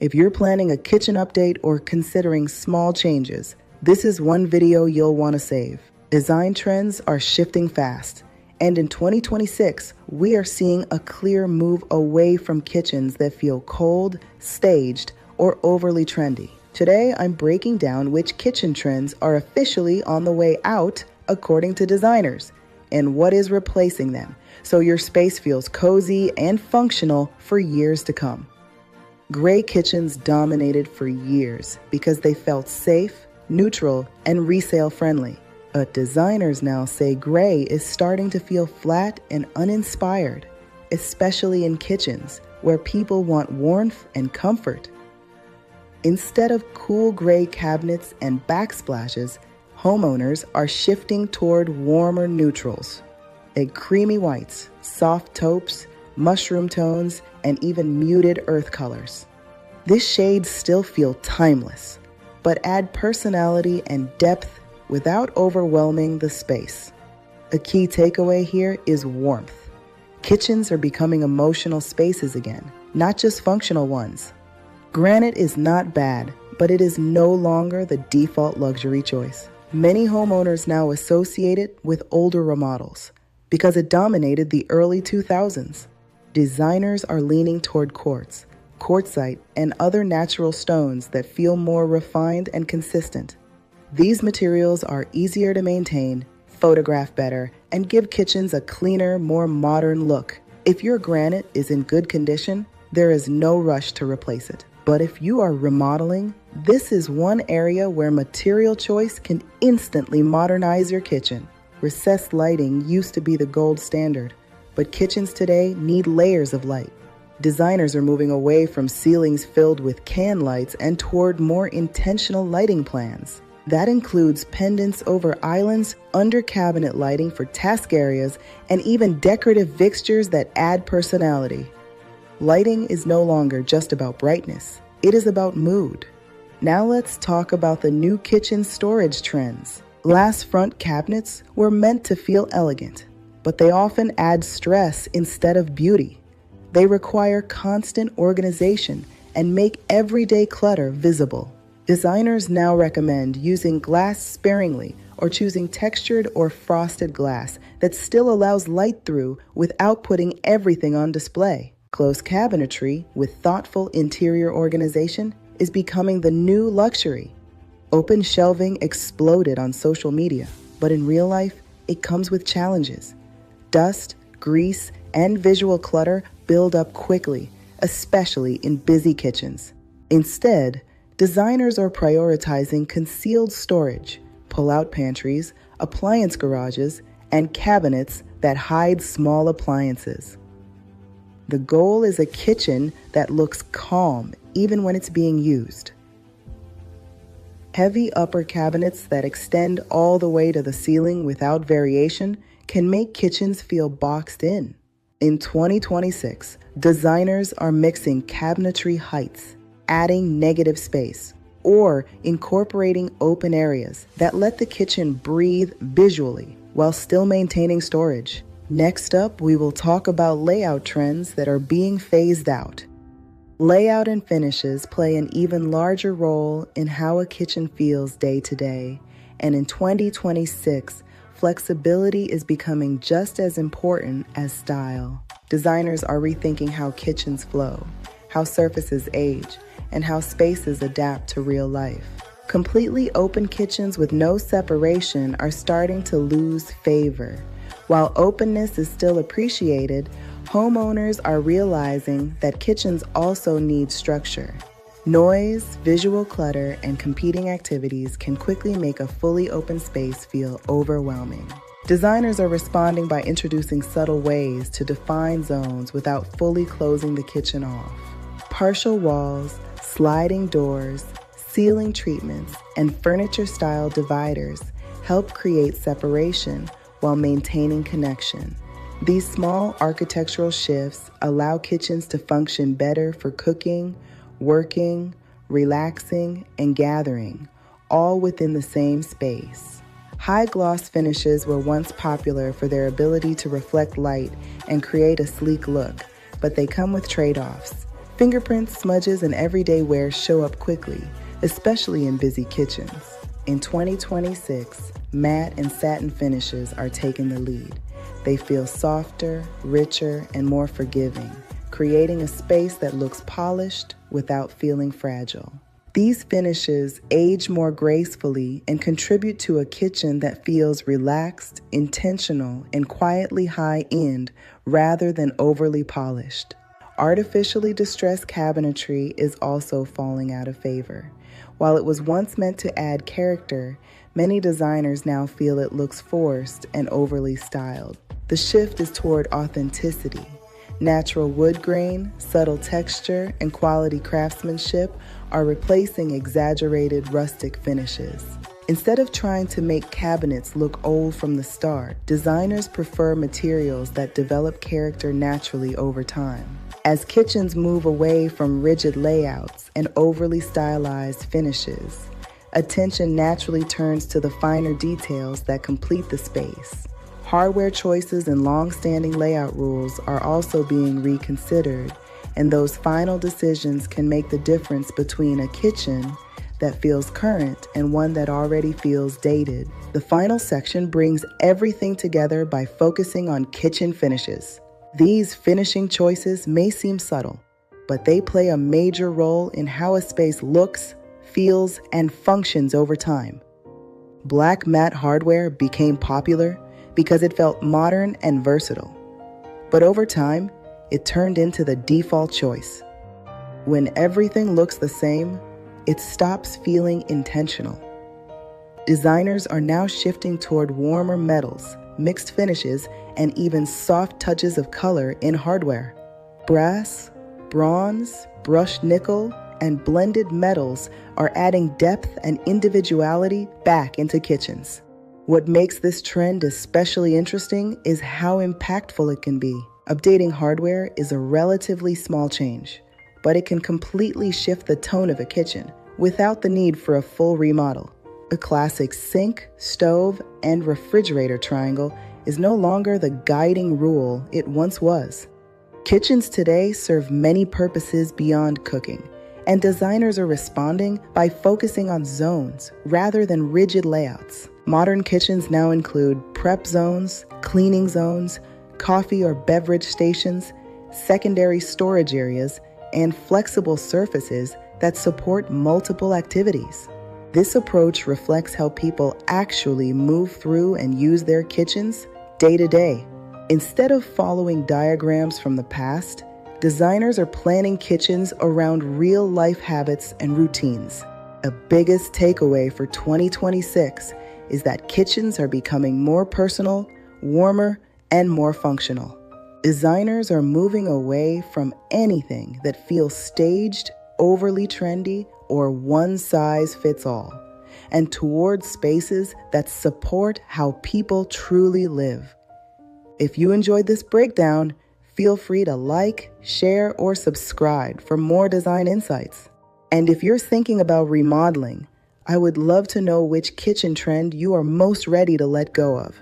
If you're planning a kitchen update or considering small changes, this is one video you'll want to save. Design trends are shifting fast, and in 2026, we are seeing a clear move away from kitchens that feel cold, staged, or overly trendy. Today, I'm breaking down which kitchen trends are officially on the way out according to designers, and what is replacing them, so your space feels cozy and functional for years to come. Gray kitchens dominated for years because they felt safe, neutral, and resale friendly. But designers now say gray is starting to feel flat and uninspired, especially in kitchens where people want warmth and comfort. Instead of cool gray cabinets and backsplashes, homeowners are shifting toward warmer neutrals. Creamy whites, soft taupes, mushroom tones, and even muted earth colors. These shades still feel timeless, but add personality and depth without overwhelming the space. A key takeaway here is warmth. Kitchens are becoming emotional spaces again, not just functional ones. Granite is not bad, but it is no longer the default luxury choice. Many homeowners now associate it with older remodels because it dominated the early 2000s. Designers are leaning toward quartzite, and other natural stones that feel more refined and consistent. These materials are easier to maintain, photograph better, and give kitchens a cleaner, more modern look. If your granite is in good condition, there is no rush to replace it. But if you are remodeling, this is one area where material choice can instantly modernize your kitchen. Recessed lighting used to be the gold standard, but kitchens today need layers of light. Designers are moving away from ceilings filled with can lights and toward more intentional lighting plans. That includes pendants over islands, under cabinet lighting for task areas, and even decorative fixtures that add personality. Lighting is no longer just about brightness, it is about mood. Now let's talk about the new kitchen storage trends. Glass front cabinets were meant to feel elegant, but they often add stress instead of beauty. They require constant organization and make everyday clutter visible. Designers now recommend using glass sparingly or choosing textured or frosted glass that still allows light through without putting everything on display. Closed cabinetry with thoughtful interior organization is becoming the new luxury. Open shelving exploded on social media, but in real life, it comes with challenges. Dust, grease, and visual clutter build up quickly, especially in busy kitchens. Instead, designers are prioritizing concealed storage, pull-out pantries, appliance garages, and cabinets that hide small appliances. The goal is a kitchen that looks calm even when it's being used. Heavy upper cabinets that extend all the way to the ceiling without variation can make kitchens feel boxed in. In 2026, designers are mixing cabinetry heights, adding negative space, or incorporating open areas that let the kitchen breathe visually while still maintaining storage. Next up, we will talk about layout trends that are being phased out. Layout and finishes play an even larger role in how a kitchen feels day to day, and in 2026, flexibility is becoming just as important as style. Designers are rethinking how kitchens flow, how surfaces age, and how spaces adapt to real life. Completely open kitchens with no separation are starting to lose favor. While openness is still appreciated, homeowners are realizing that kitchens also need structure. Noise, visual clutter, and competing activities can quickly make a fully open space feel overwhelming. Designers are responding by introducing subtle ways to define zones without fully closing the kitchen off. Partial walls, sliding doors, ceiling treatments, and furniture-style dividers help create separation while maintaining connection. These small architectural shifts allow kitchens to function better for cooking, working, relaxing, and gathering, all within the same space. High gloss finishes were once popular for their ability to reflect light and create a sleek look, but they come with trade-offs. Fingerprints, smudges, and everyday wear show up quickly, especially in busy kitchens. In 2026, matte and satin finishes are taking the lead. They feel softer, richer, and more forgiving, creating a space that looks polished without feeling fragile. These finishes age more gracefully and contribute to a kitchen that feels relaxed, intentional, and quietly high-end rather than overly polished. Artificially distressed cabinetry is also falling out of favor. While it was once meant to add character, many designers now feel it looks forced and overly styled. The shift is toward authenticity. Natural wood grain, subtle texture, and quality craftsmanship are replacing exaggerated rustic finishes. Instead of trying to make cabinets look old from the start, designers prefer materials that develop character naturally over time. As kitchens move away from rigid layouts and overly stylized finishes, attention naturally turns to the finer details that complete the space. Hardware choices and long-standing layout rules are also being reconsidered, and those final decisions can make the difference between a kitchen that feels current and one that already feels dated. The final section brings everything together by focusing on kitchen finishes. These finishing choices may seem subtle, but they play a major role in how a space looks, feels, and functions over time. Black matte hardware became popular because it felt modern and versatile. But over time, it turned into the default choice. When everything looks the same, it stops feeling intentional. Designers are now shifting toward warmer metals, mixed finishes, and even soft touches of color in hardware. Brass, bronze, brushed nickel, and blended metals are adding depth and individuality back into kitchens. What makes this trend especially interesting is how impactful it can be. Updating hardware is a relatively small change, but it can completely shift the tone of a kitchen without the need for a full remodel. A classic sink, stove, and refrigerator triangle is no longer the guiding rule it once was. Kitchens today serve many purposes beyond cooking, and designers are responding by focusing on zones rather than rigid layouts. Modern kitchens now include prep zones, cleaning zones, coffee or beverage stations, secondary storage areas, and flexible surfaces that support multiple activities. This approach reflects how people actually move through and use their kitchens day to day. Instead of following diagrams from the past, designers are planning kitchens around real-life habits and routines. A biggest takeaway for 2026 is that kitchens are becoming more personal, warmer, and more functional. Designers are moving away from anything that feels staged, overly trendy, or one-size-fits-all, and towards spaces that support how people truly live. If you enjoyed this breakdown, feel free to like, share, or subscribe for more design insights. And if you're thinking about remodeling, I would love to know which kitchen trend you are most ready to let go of.